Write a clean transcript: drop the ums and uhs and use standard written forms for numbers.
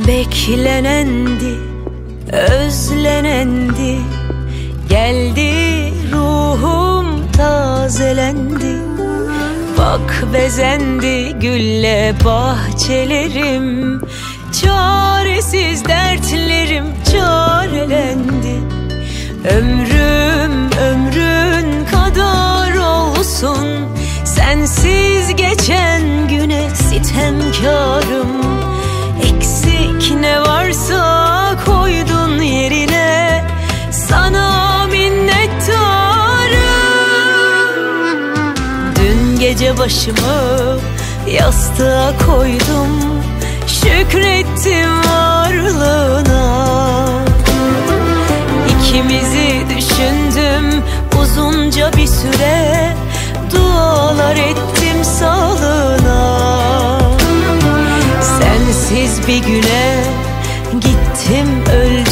Beklenendi, özlenendi, geldi ruhum tazelendi. Bak bezendi gülle bahçelerim, çaresiz dertlerim çarelendi. Ömrüm ömrün kadar olsun, sensiz geçen güne sitemkarım. Eksik ne varsa koydun yerine, sana minnettarım. Dün gece başımı yastığa koydum, şükrettim varlığına. İkimizi düşündüm uzunca bir süre, dualar ettim sağlığına. Sensiz bir güne gittim öldüm.